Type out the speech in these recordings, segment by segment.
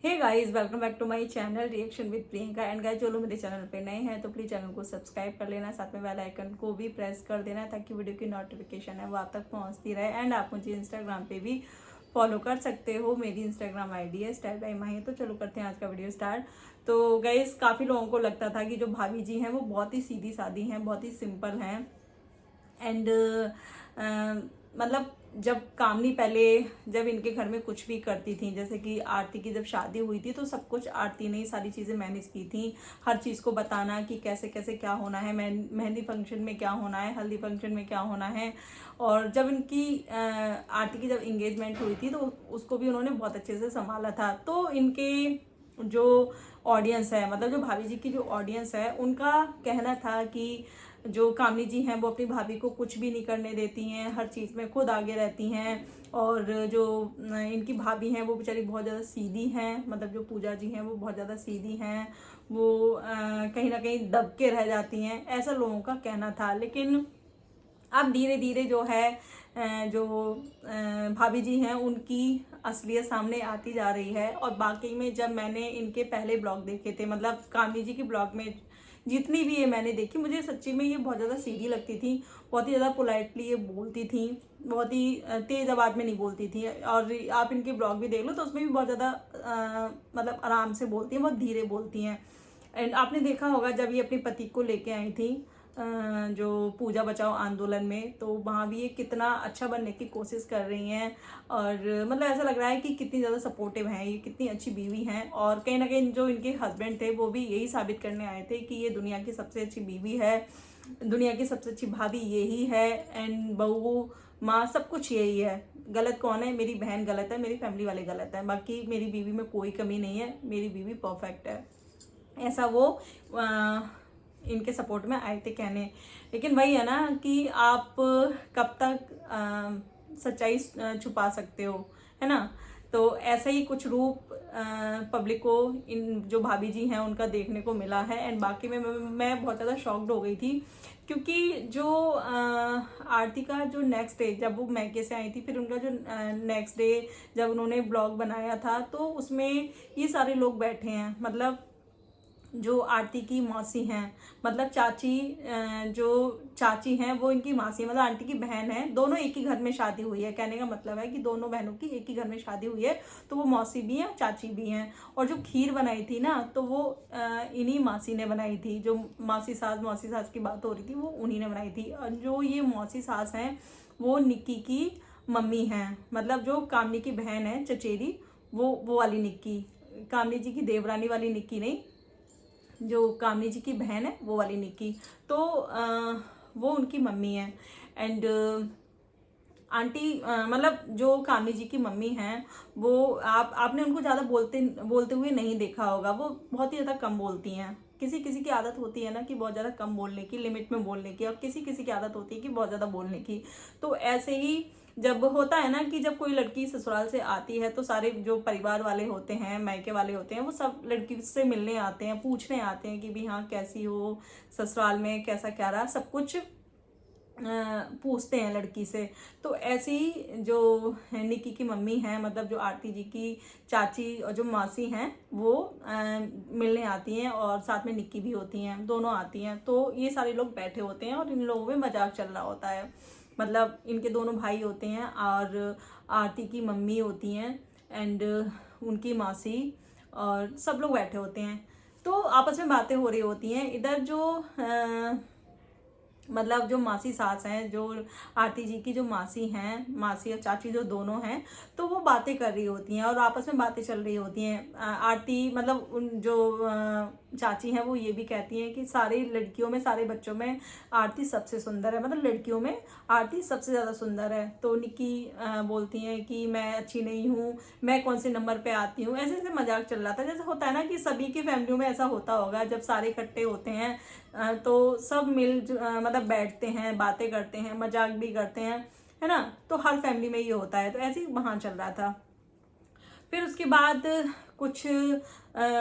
Hey guys, welcome back to my channel reaction with Priyanka. And guys, जो लोग मेरे channel पे नए हैं तो प्लीज चैनल को सब्सक्राइब कर लेना, साथ में बेल आइकन को भी प्रेस कर देना ताकि वीडियो की नोटिफिकेशन है वो आप तक पहुंचती रहे। एंड आप मुझे इंस्टाग्राम पे भी फॉलो कर सकते हो, मेरी इंस्टाग्राम आईडी है स्टाइल बाय माही। तो चलो करते हैं आज का वीडियो स्टार्ट। तो गाइस, काफ़ी लोगों को लगता था कि जो भाभी जी हैं वो बहुत ही सीधी सादी हैं, बहुत ही सिंपल हैं। एंड मतलब जब कामनी पहले जब इनके घर में कुछ भी करती थी, जैसे कि आरती की जब शादी हुई थी तो सब कुछ आरती ने ही सारी चीज़ें मैनेज की थी। हर चीज़ को बताना कि कैसे कैसे क्या होना है, मेहंदी फंक्शन में क्या होना है, हल्दी फंक्शन में क्या होना है। और जब इनकी आरती की जब इंगेजमेंट हुई थी तो उसको भी उन्होंने बहुत अच्छे से संभाला था। तो इनके जो ऑडियंस है, मतलब जो भाभी जी की जो ऑडियंस है, उनका कहना था कि जो कामनी जी हैं वो अपनी भाभी को कुछ भी नहीं करने देती हैं, हर चीज़ में खुद आगे रहती हैं। और जो इनकी भाभी हैं वो बेचारी बहुत ज़्यादा सीधी हैं, मतलब जो पूजा जी हैं वो बहुत ज़्यादा सीधी हैं, वो कहीं ना कहीं दब के रह जाती हैं, ऐसा लोगों का कहना था। लेकिन अब धीरे धीरे जो है जो भाभी जी हैं उनकी असलियत सामने आती जा रही है। और बाकी में जब मैंने इनके पहले ब्लॉग देखे थे, मतलब कामनी जी की ब्लॉग में जितनी भी ये मैंने देखी, मुझे सच्ची में ये बहुत ज़्यादा सीधी लगती थी। बहुत ही ज़्यादा पोलाइटली ये बोलती थी, बहुत ही तेज़ आवाज़ में नहीं बोलती थी। और आप इनके ब्लॉग भी देख लो तो उसमें भी बहुत ज़्यादा मतलब आराम से बोलती हैं, बहुत धीरे बोलती हैं। एंड आपने देखा होगा जब ये अपने पति को लेके आई थी जो पूजा बचाओ आंदोलन में, तो वहाँ भी ये कितना अच्छा बनने की कोशिश कर रही हैं। और मतलब ऐसा लग रहा है कि कितनी ज़्यादा सपोर्टिव हैं, ये कितनी अच्छी बीवी हैं। और कहीं ना कहीं जो इनके हस्बैंड थे वो भी यही साबित करने आए थे कि ये दुनिया की सबसे अच्छी बीवी है, दुनिया की सबसे अच्छी भाभी यही है। एंड बहू माँ सब कुछ यही है। गलत कौन है? मेरी बहन गलत है, मेरी फैमिली वाले गलत है, बाकी मेरी बीवी में कोई कमी नहीं है, मेरी बीवी परफेक्ट है, ऐसा वो इनके सपोर्ट में आए थे कहने। लेकिन वही है ना कि आप कब तक सच्चाई छुपा सकते हो, है ना। तो ऐसा ही कुछ रूप पब्लिक को इन जो भाभी जी हैं उनका देखने को मिला है। एंड बाकी में मैं बहुत ज़्यादा शॉक्ड हो गई थी, क्योंकि जो आरती का जो नेक्स्ट डे जब वो मैके से आई थी, फिर उनका जो नेक्स्ट डे जब उन्होंने ब्लॉग बनाया था तो उसमें ये सारे लोग बैठे हैं। मतलब जो आरती की मौसी हैं, मतलब चाची, जो चाची हैं वो इनकी मासी है, मतलब आंटी की बहन है। दोनों एक ही घर में शादी हुई है, कहने का मतलब है कि दोनों बहनों की एक ही घर में शादी हुई है, तो वो मौसी भी हैं चाची भी हैं। और जो खीर बनाई थी ना तो वो इन्हीं मासी ने बनाई थी। जो मौसी सास की बात हो रही थी वो उन्हीं ने बनाई थी। और जो ये मौसी सास हैं वो निक्की की मम्मी हैं, मतलब जो कामनी की बहन है चचेरी, वो वाली निक्की, कामनी जी की देवरानी वाली निक्की नहीं, जो कामनी जी की बहन है वो वाली निक्की। तो वो उनकी मम्मी है। एंड आंटी मतलब जो कामनी जी की मम्मी हैं वो आपने उनको ज़्यादा बोलते बोलते हुए नहीं देखा होगा, वो बहुत ही ज़्यादा कम बोलती हैं। किसी किसी की आदत होती है ना कि बहुत ज़्यादा कम बोलने की, लिमिट में बोलने की, और किसी किसी की आदत होती है कि बहुत ज़्यादा बोलने की। तो ऐसे ही जब होता है ना कि जब कोई लड़की ससुराल से आती है तो सारे जो परिवार वाले होते हैं, मायके वाले होते हैं, वो सब लड़की से मिलने आते हैं, पूछने आते हैं कि भी हाँ कैसी हो, ससुराल में कैसा क्या रहा, सब कुछ पूछते हैं लड़की से। तो ऐसी ही जो निक्की की मम्मी हैं, मतलब जो आरती जी की चाची और जो मासी हैं वो मिलने आती हैं, और साथ में निक्की भी होती हैं, दोनों आती हैं। तो ये सारे लोग बैठे होते हैं और इन लोगों में मजाक चल रहा होता है। मतलब इनके दोनों भाई होते हैं और आरती की मम्मी होती हैं, एंड उनकी मासी, और सब लोग बैठे होते हैं। तो आपस में बातें हो रही होती हैं। इधर जो मतलब जो मासी सास हैं, जो आरती जी की जो मासी हैं, मासी और चाची जो दोनों हैं, तो वो बातें कर रही होती हैं और आपस में बातें चल रही होती हैं। आरती मतलब उन जो चाची हैं वो ये भी कहती हैं कि सारी लड़कियों में, सारे बच्चों में आरती सबसे सुंदर है, मतलब लड़कियों में आरती सबसे ज़्यादा सुंदर है। तो निक्की बोलती हैं कि मैं अच्छी नहीं हूँ, मैं कौन से नंबर पे आती हूँ, ऐसे ऐसे मजाक चल रहा था। जैसे होता है ना कि सभी की फैमिलियों में ऐसा होता होगा, जब सारे इकट्ठे होते हैं तो सब मतलब बैठते हैं, बातें करते हैं, मजाक भी करते हैं, है ना। तो हर फैमिली में ये होता है, तो ऐसे ही वहाँ चल रहा था। फिर उसके बाद कुछ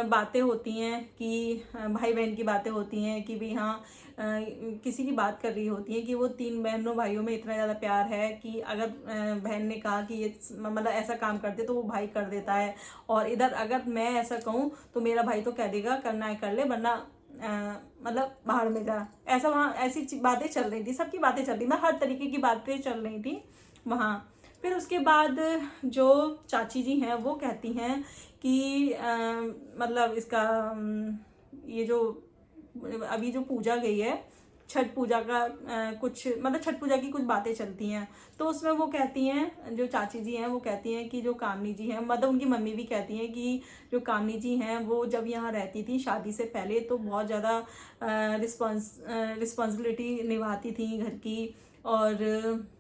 बातें होती हैं कि भाई बहन की बातें होती हैं कि भी हाँ किसी की बात कर रही होती है कि वो 3 बहनों भाइयों में इतना ज़्यादा प्यार है कि अगर बहन ने कहा कि ये मतलब ऐसा काम कर दे तो वो भाई कर देता है, और इधर अगर मैं ऐसा कहूँ तो मेरा भाई तो कह देगा करना है कर ले, वरना मतलब बाहर में जा। ऐसा वहाँ ऐसी बातें चल रही थी, सबकी बातें चल रही, मैं हर तरीके की बातें चल रही थी वहाँ। फिर उसके बाद जो चाची जी हैं वो कहती हैं कि मतलब इसका ये जो अभी जो पूजा गई है छठ पूजा का कुछ मतलब छठ पूजा की कुछ बातें चलती हैं, तो उसमें वो कहती हैं, जो चाची जी हैं वो कहती हैं कि जो कामनी जी हैं, मतलब उनकी मम्मी भी कहती हैं कि जो कामनी जी हैं वो जब यहाँ रहती थी शादी से पहले तो बहुत ज़्यादा रिस्पॉन्सिबिलिटी निभाती थी घर की, और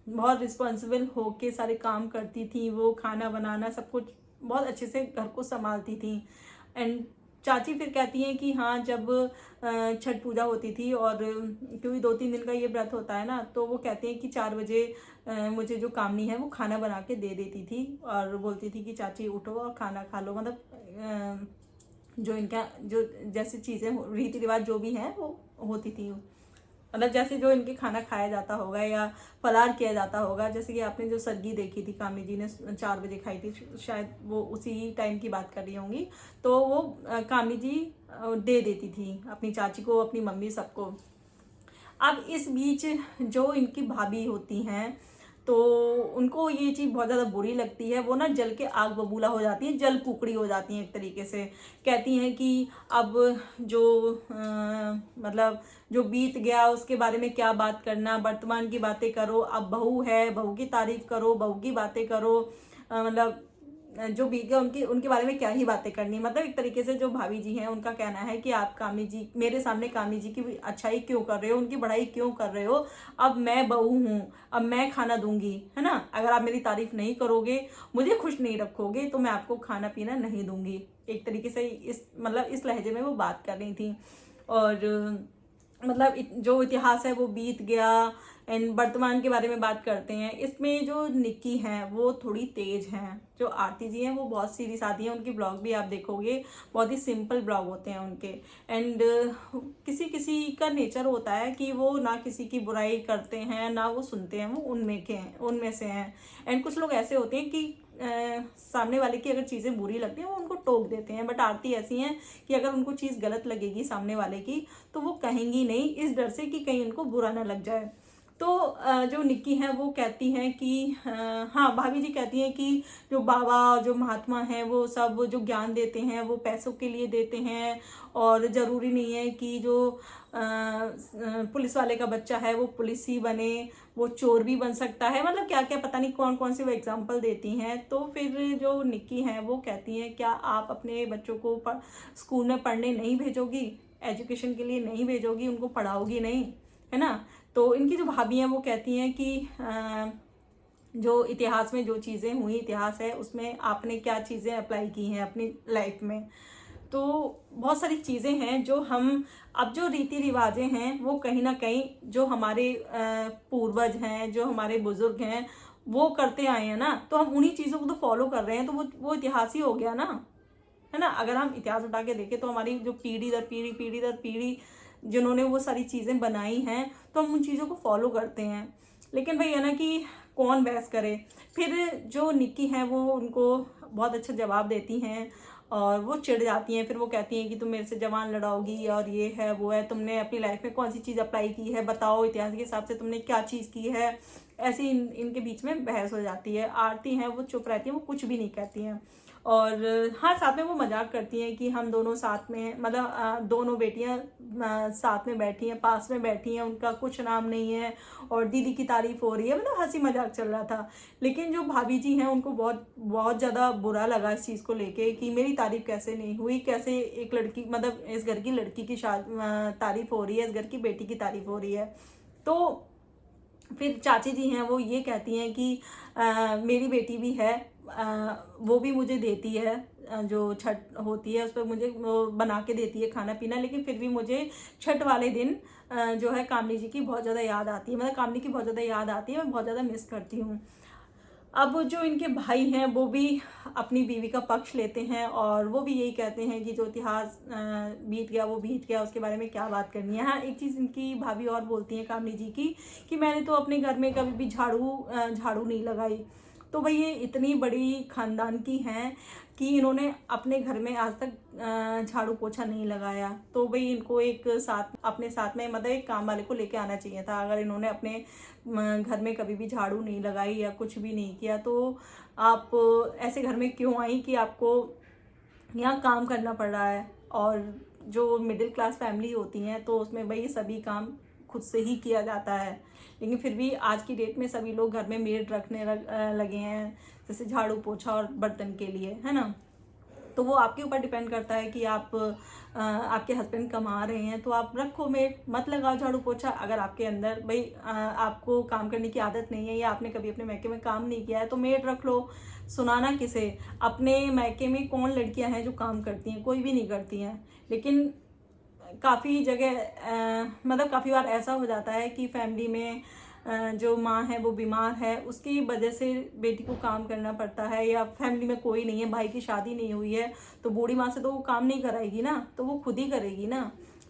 बहुत रिस्पॉन्सिबल होके सारे काम करती थी, वो खाना बनाना सब कुछ बहुत अच्छे से घर को संभालती थी। एंड चाची फिर कहती हैं कि हाँ जब छठ पूजा होती थी, और क्योंकि 2-3 दिन का ये व्रत होता है ना, तो वो कहते हैं कि 4 बजे मुझे जो कामनी है वो खाना बना के दे देती थी और बोलती थी कि चाची उठो और खाना खा लो, मतलब जो इनका जो जैसी चीज़ें रीति रिवाज जो भी हैं वो होती थी, मतलब जैसे जो इनके खाना खाया जाता होगा या फलार किया जाता होगा, जैसे कि आपने जो सरगी देखी थी कामी जी ने 4 बजे खाई थी, शायद वो उसी टाइम की बात कर रही होंगी, तो वो कामी जी दे देती थी अपनी चाची को, अपनी मम्मी सबको। अब इस बीच जो इनकी भाभी होती हैं तो उनको ये चीज़ बहुत ज़्यादा बुरी लगती है, वो ना जल के आग बबूला हो जाती है, जल कुकड़ी हो जाती हैं एक तरीके से। कहती हैं कि अब जो मतलब जो बीत गया उसके बारे में क्या बात करना, वर्तमान की बातें करो, अब बहू है बहू की तारीफ करो, बहू की बातें करो, मतलब जो बीत गया उनकी उनके बारे में क्या ही बातें करनी। मतलब एक तरीके से जो भाभी जी हैं उनका कहना है कि आप कामी जी मेरे सामने कामी जी की अच्छाई क्यों कर रहे हो, उनकी बढ़ाई क्यों कर रहे हो, अब मैं बहू हूँ, अब मैं खाना दूंगी, है ना, अगर आप मेरी तारीफ नहीं करोगे, मुझे खुश नहीं रखोगे, तो मैं आपको खाना पीना नहीं दूंगी। एक तरीके से इस मतलब इस लहजे में वो बात कर रही थी। और मतलब जो इतिहास है वो बीत गया, एंड वर्तमान के बारे में बात करते हैं। इसमें जो निक्की हैं वो थोड़ी तेज हैं, जो आरती जी हैं वो बहुत सीरियस आती हैं, उनकी ब्लॉग भी आप देखोगे बहुत ही सिंपल ब्लॉग होते हैं उनके। एंड किसी किसी का नेचर होता है कि वो ना किसी की बुराई करते हैं ना वो सुनते हैं, वो उनमें से हैं। एंड कुछ लोग ऐसे होते हैं कि सामने वाले की अगर चीज़ें बुरी लगती हैं वो उनको टोक देते हैं, बट आरती ऐसी हैं कि अगर उनको चीज़ गलत लगेगी सामने वाले की तो वो कहेंगी नहीं, इस डर से कि कहीं उनको बुरा ना लग जाए। तो जो निक्की हैं वो कहती हैं कि हाँ भाभी जी कहती हैं कि जो बाबा जो महात्मा हैं वो सब जो ज्ञान देते हैं वो पैसों के लिए देते हैं, और ज़रूरी नहीं है कि जो पुलिस वाले का बच्चा है वो पुलिस ही बने, वो चोर भी बन सकता है, मतलब क्या क्या पता नहीं कौन कौन से वो एग्जाम्पल देती हैं। तो फिर जो निक्की हैं वो कहती हैं क्या आप अपने बच्चों को स्कूल में पढ़ने नहीं भेजोगी, एजुकेशन के लिए नहीं भेजोगी, उनको पढ़ाओगी नहीं, है ना। तो इनकी जो भाभी हैं वो कहती हैं कि जो इतिहास में जो चीज़ें हुई, इतिहास है उसमें आपने क्या चीज़ें अप्लाई की हैं अपनी लाइफ में। तो बहुत सारी चीज़ें हैं जो हम अब जो रीति रिवाजें हैं वो कहीं ना कहीं जो हमारे पूर्वज हैं, जो हमारे बुजुर्ग हैं वो करते आए हैं ना, तो हम उन्हीं चीज़ों को तो फॉलो कर रहे हैं, तो वो इतिहास ही हो गया ना, है ना। अगर हम इतिहास उठा के देखें तो हमारी जो पीढ़ी दर पीढ़ी जिन्होंने वो सारी चीज़ें बनाई हैं तो हम उन चीज़ों को फॉलो करते हैं। लेकिन भाई है ना कि कौन बहस करे। फिर जो निक्की हैं वो उनको बहुत अच्छा जवाब देती हैं और वो चिढ़ जाती हैं, फिर वो कहती हैं कि तुम मेरे से जवान लड़ाओगी और ये है वो है, तुमने अपनी लाइफ में कौन सी चीज़ अप्लाई की है, बताओ इतिहास के हिसाब से तुमने क्या चीज़ की है। ऐसे इनके बीच में बहस हो जाती है। आरती हैं वो चुप रहती हैं, वो कुछ भी नहीं कहती हैं। और हाँ साथ में वो मजाक करती हैं कि हम दोनों साथ में, मतलब दोनों बेटियां साथ में बैठी हैं, पास में बैठी हैं, उनका कुछ नाम नहीं है और दीदी की तारीफ हो रही है, मतलब हंसी मजाक चल रहा था। लेकिन जो भाभी जी हैं उनको बहुत बहुत ज़्यादा बुरा लगा इस चीज़ को लेके कि मेरी तारीफ कैसे नहीं हुई, कैसे एक लड़की मतलब इस घर की लड़की की तारीफ हो रही है, इस घर की बेटी की तारीफ हो रही है। तो फिर चाची जी हैं वो ये कहती हैं कि मेरी बेटी भी है, वो भी मुझे देती है, जो छठ होती है उस पर मुझे वो बना के देती है खाना पीना, लेकिन फिर भी मुझे छठ वाले दिन जो है कामनी जी की बहुत ज़्यादा याद आती है, मतलब कामनी की बहुत ज़्यादा याद आती है, मैं बहुत ज़्यादा मिस करती हूँ। अब जो इनके भाई हैं वो भी अपनी बीवी का पक्ष लेते हैं और वो भी यही कहते हैं कि जो इतिहास बीत गया वो बीत गया, उसके बारे में क्या बात करनी है। हाँ, एक चीज़ इनकी भाभी और बोलती हैं कामनी जी की कि मैंने तो अपने घर में कभी भी झाड़ू नहीं लगाई। तो भाई ये इतनी बड़ी खानदान की हैं कि इन्होंने अपने घर में आज तक झाड़ू पोछा नहीं लगाया। तो भाई इनको एक साथ अपने साथ में मतलब एक काम वाले को लेके आना चाहिए था। अगर इन्होंने अपने घर में कभी भी झाड़ू नहीं लगाई या कुछ भी नहीं किया तो आप ऐसे घर में क्यों आई कि आपको यहाँ काम करना पड़ रहा है। और जो मिडिल क्लास फैमिली होती हैं तो उसमें भाई सभी काम खुद से ही किया जाता है, लेकिन फिर भी आज की डेट में सभी लोग घर में मेड रखने लगे हैं, जैसे झाड़ू पोछा और बर्तन के लिए, है ना। तो वो आपके ऊपर डिपेंड करता है कि आप आपके हस्बैंड कमा रहे हैं तो आप रखो मेड, मत लगाओ झाड़ू पोछा। अगर आपके अंदर भाई आपको काम करने की आदत नहीं है या आपने कभी अपने मैके में काम नहीं किया है तो मेड रख लो। सुनाना किसे, अपने मैके में कौन लड़कियां हैं जो काम करती हैं, कोई भी नहीं करती हैं। लेकिन काफ़ी जगह मतलब काफ़ी बार ऐसा हो जाता है कि फैमिली में जो माँ है वो बीमार है, उसकी वजह से बेटी को काम करना पड़ता है, या फैमिली में कोई नहीं है, भाई की शादी नहीं हुई है तो बूढ़ी माँ से तो वो काम नहीं कराएगी ना, तो वो खुद ही करेगी ना।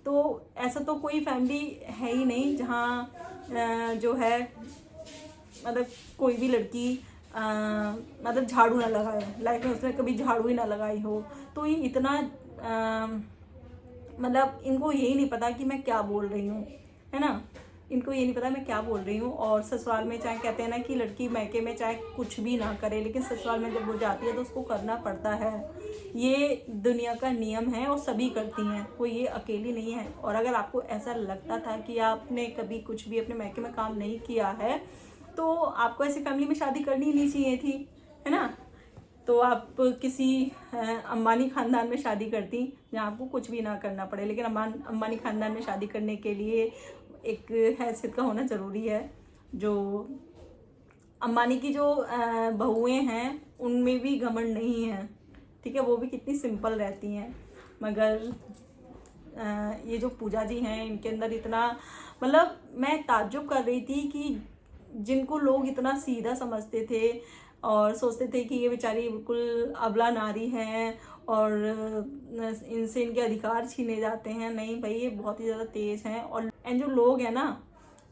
तो ऐसा तो कोई फैमिली है ही नहीं जहाँ जो है मतलब कोई भी लड़की मतलब झाड़ू ना लगाए, लाइफ में उसने कभी झाड़ू ही ना लगाई हो। तो ये इतना मतलब इनको यही नहीं पता कि मैं क्या बोल रही हूँ, है ना। इनको ये नहीं पता मैं क्या बोल रही हूँ। और ससुराल में चाहे कहते हैं ना कि लड़की मैके में चाहे कुछ भी ना करे, लेकिन ससुराल में जब वो जाती है तो उसको करना पड़ता है। ये दुनिया का नियम है और सभी करती हैं, कोई ये अकेली नहीं है। और अगर आपको ऐसा लगता था कि आपने कभी कुछ भी अपने मैके में काम नहीं किया है तो आपको ऐसी फैमिली में शादी करनी नहीं चाहिए थी, है ना। तो आप किसी अंबानी खानदान में शादी करती जहाँ आपको कुछ भी ना करना पड़े। लेकिन अंबानी खानदान में शादी करने के लिए एक हैसियत का होना ज़रूरी है। जो अंबानी की जो बहुएं हैं उनमें भी घमंड नहीं है, ठीक है, वो भी कितनी सिंपल रहती हैं। मगर ये जो पूजा जी हैं इनके अंदर इतना मतलब मैं ताज्जुब कर रही थी कि जिनको लोग इतना सीधा समझते थे और सोचते थे कि ये बेचारी बिल्कुल अबला नारी हैं और इनसे इनके अधिकार छीने जाते हैं, नहीं भाई ये बहुत ही ज़्यादा तेज हैं। और जो लोग हैं ना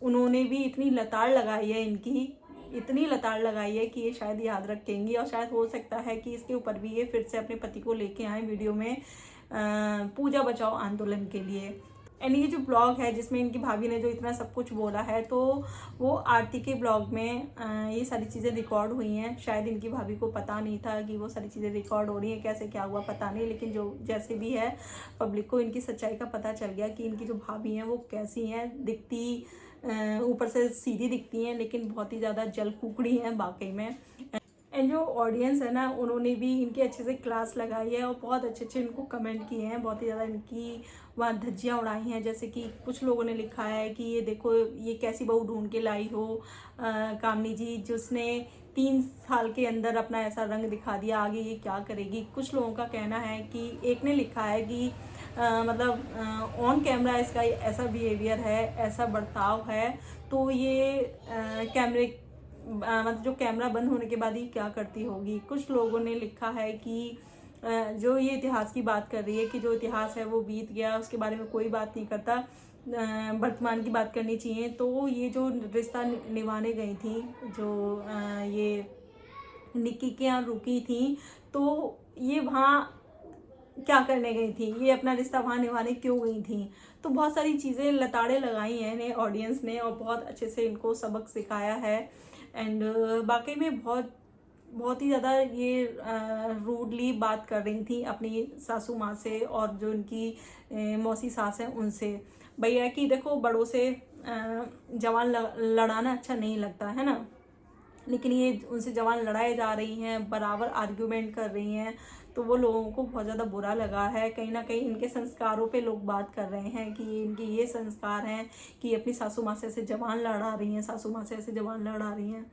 उन्होंने भी इतनी लताड़ लगाई है, इनकी इतनी लताड़ लगाई है कि ये शायद याद रखेंगी। और शायद हो सकता है कि इसके ऊपर भी ये फिर से अपने पति को लेके आए वीडियो में पूजा बचाओ आंदोलन के लिए। एंड ये जो ब्लॉग है जिसमें इनकी भाभी ने जो इतना सब कुछ बोला है तो वो आरती के ब्लॉग में ये सारी चीज़ें रिकॉर्ड हुई हैं। शायद इनकी भाभी को पता नहीं था कि वो सारी चीज़ें रिकॉर्ड हो रही हैं, कैसे क्या हुआ पता नहीं, लेकिन जो जैसे भी है पब्लिक को इनकी सच्चाई का पता चल गया कि इनकी जो भाभी हैं वो कैसी हैं। दिखती ऊपर से सीधी दिखती हैं लेकिन बहुत ही ज़्यादा जल कुकड़ी हैं वाकई में। एंड जो ऑडियंस है ना उन्होंने भी इनकी अच्छे से क्लास लगाई है और बहुत अच्छे अच्छे इनको कमेंट किए हैं, बहुत ही ज़्यादा इनकी वहाँ धज्जियाँ उड़ाई हैं। जैसे कि कुछ लोगों ने लिखा है कि ये देखो ये कैसी बहू ढूंढ के लाई हो कामनी जी, जिसने 3 साल के अंदर अपना ऐसा रंग दिखा दिया, आगे ये क्या करेगी। कुछ लोगों का कहना है कि एक ने लिखा है कि मतलब ऑन कैमरा इसका ऐसा बिहेवियर है, ऐसा बर्ताव है तो ये कैमरे मतलब जो कैमरा बंद होने के बाद ही क्या करती होगी। कुछ लोगों ने लिखा है कि जो ये इतिहास की बात कर रही है कि जो इतिहास है वो बीत गया, उसके बारे में कोई बात नहीं करता, वर्तमान की बात करनी चाहिए। तो ये जो रिश्ता निभाने गई थी, जो ये निक्की के यहाँ रुकी थी, तो ये वहाँ क्या करने गई थी, ये अपना रिश्ता वहाँ निभाने क्यों गई थी। तो बहुत सारी चीज़ें लताड़ें लगाई हैं इन्हें ऑडियंस ने और बहुत अच्छे से इनको सबक सिखाया है। एंड वाकई में बहुत ही ज़्यादा ये रूडली बात कर रही थी अपनी सासू माँ से और जो उनकी मौसी सास हैं उनसे। भैया कि देखो बड़ों से जवान लड़ाना अच्छा नहीं लगता है ना, लेकिन ये उनसे जवान लड़ाए जा रही हैं, बराबर आर्ग्यूमेंट कर रही हैं, तो वो लोगों को बहुत ज़्यादा बुरा लगा है। कहीं ना कहीं इनके संस्कारों पे लोग बात कर रहे हैं कि इनके ये संस्कार हैं कि अपनी सासू माँ से ऐसे जवान लड़ा रही हैं, सासू माँ से ऐसे जवान लड़ा रही हैं।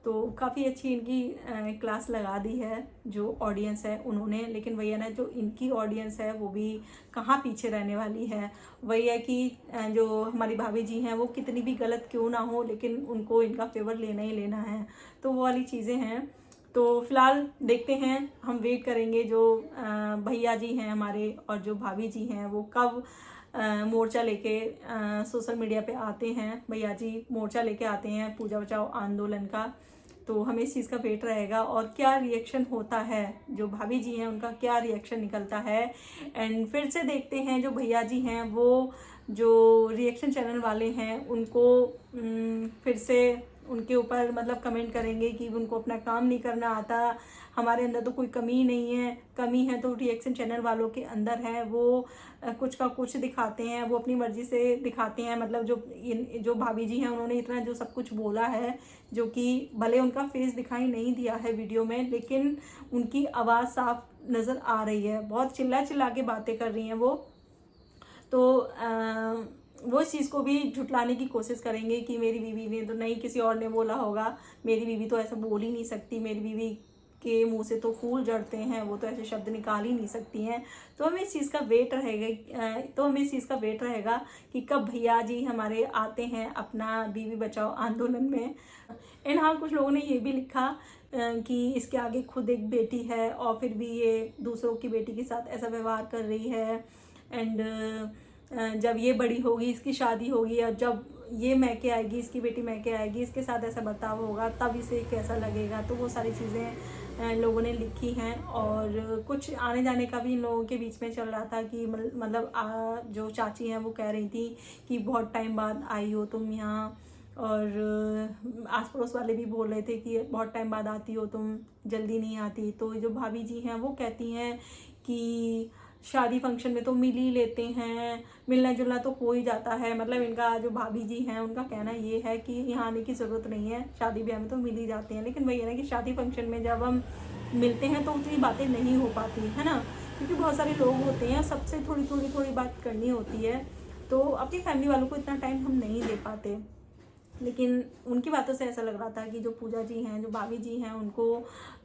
तो काफ़ी अच्छी इनकी क्लास लगा दी है जो ऑडियंस है उन्होंने। लेकिन वही है ना, जो इनकी ऑडियंस है वो भी कहाँ पीछे रहने वाली है। वही है कि जो हमारी भाभी जी हैं वो कितनी भी गलत क्यों ना हो, लेकिन उनको इनका फेवर लेना ही लेना है, तो वो वाली चीज़ें हैं। तो फिलहाल देखते हैं, हम वेट करेंगे जो भैया जी हैं हमारे और जो भाभी जी हैं वो कब मोर्चा लेके सोशल मीडिया पे आते हैं। भैया जी मोर्चा लेके आते हैं पूजा बचाओ आंदोलन का, तो हमें इस चीज़ का वेट रहेगा और क्या रिएक्शन होता है, जो भाभी जी हैं उनका क्या रिएक्शन निकलता है। एंड फिर से देखते हैं जो भैया जी हैं वो जो रिएक्शन चैनल वाले हैं उनको फिर से उनके ऊपर मतलब कमेंट करेंगे कि उनको अपना काम नहीं करना आता, हमारे अंदर तो कोई कमी नहीं है, कमी है तो रिएक्शन चैनल वालों के अंदर है। वो कुछ का कुछ दिखाते हैं, वो अपनी मर्जी से दिखाते हैं। मतलब जो भाभी जी हैं उन्होंने इतना जो सब कुछ बोला है, जो कि भले उनका फेस दिखाई नहीं दिया है वीडियो में, लेकिन उनकी आवाज़ साफ नज़र आ रही है, बहुत चिल्ला चिल्ला के बातें कर रही हैं वो। तो वो इस चीज़ को भी झुटलाने की कोशिश करेंगे कि मेरी बीवी ने तो नहीं, किसी और ने बोला होगा, मेरी बीवी तो ऐसा बोल ही नहीं सकती, मेरी बीवी के मुंह से तो फूल झड़ते हैं, वो तो ऐसे शब्द निकाल ही नहीं सकती हैं। तो हमें इस चीज़ का वेट रहेगा कि कब भैया जी हमारे आते हैं अपना बीवी बचाओ आंदोलन में। एंड हाँ, कुछ लोगों ने ये भी लिखा कि इसके आगे खुद एक बेटी है और फिर भी ये दूसरों की बेटी के साथ ऐसा व्यवहार कर रही है। एंड जब ये बड़ी होगी, इसकी शादी होगी, और जब ये मैके आएगी, इसकी बेटी मैके आएगी, इसके साथ ऐसा बर्ताव होगा, तब इसे कैसा लगेगा। तो वो सारी चीज़ें लोगों ने लिखी हैं। और कुछ आने जाने का भी इन लोगों के बीच में चल रहा था कि मतलब जो चाची हैं वो कह रही थी कि बहुत टाइम बाद आई हो तुम यहाँ, और आस पड़ोस वाले भी बोल रहे थे कि बहुत टाइम बाद आती हो तुम, जल्दी नहीं आती। तो जो भाभी जी हैं वो कहती हैं कि शादी फंक्शन में तो मिल ही लेते हैं, मिलना जुलना तो हो ही जाता है। मतलब इनका जो भाभी जी हैं उनका कहना ये है कि यहाँ आने की ज़रूरत नहीं है, शादी ब्याह में तो मिल ही जाते हैं। लेकिन वही है ना कि शादी फंक्शन में जब हम मिलते हैं तो उतनी बातें नहीं हो पाती है ना, क्योंकि बहुत सारे लोग होते हैं, सबसे थोड़ी बात करनी होती है, तो अपनी फैमिली वालों को इतना टाइम हम नहीं दे पाते। लेकिन उनकी बातों से ऐसा लग रहा था कि जो पूजा जी हैं, जो भाभी जी हैं, उनको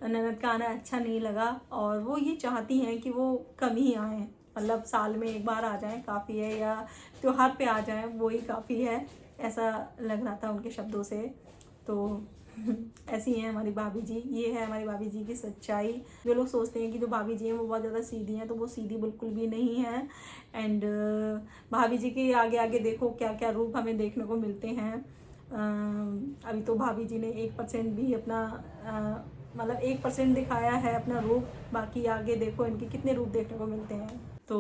ननद का आना अच्छा नहीं लगा और वो ये चाहती हैं कि वो कम ही आएँ, मतलब साल में एक बार आ जाएं काफ़ी है, या त्योहार पे आ जाएं वो ही काफ़ी है, ऐसा लग रहा था उनके शब्दों से। तो ऐसी हैं हमारी भाभी जी, ये है हमारी भाभी जी की सच्चाई। जो लोग सोचते हैं कि जो भाभी जी हैं वो बहुत ज़्यादा सीधी हैं, तो वो सीधी बिल्कुल भी नहीं है। एंड भाभी जी के आगे आगे देखो क्या क्या रूप हमें देखने को मिलते हैं। अभी तो भाभी जी ने 1% भी अपना मतलब 1% दिखाया है अपना रूप, बाकी आगे देखो इनके कितने रूप देखने को मिलते हैं। तो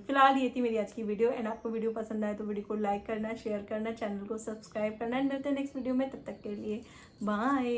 फिलहाल ये थी मेरी आज की वीडियो। एंड आपको वीडियो पसंद आए तो वीडियो को लाइक करना, शेयर करना, चैनल को सब्सक्राइब करना। मिलते हैं नेक्स्ट वीडियो में, तब तक के लिए बाय।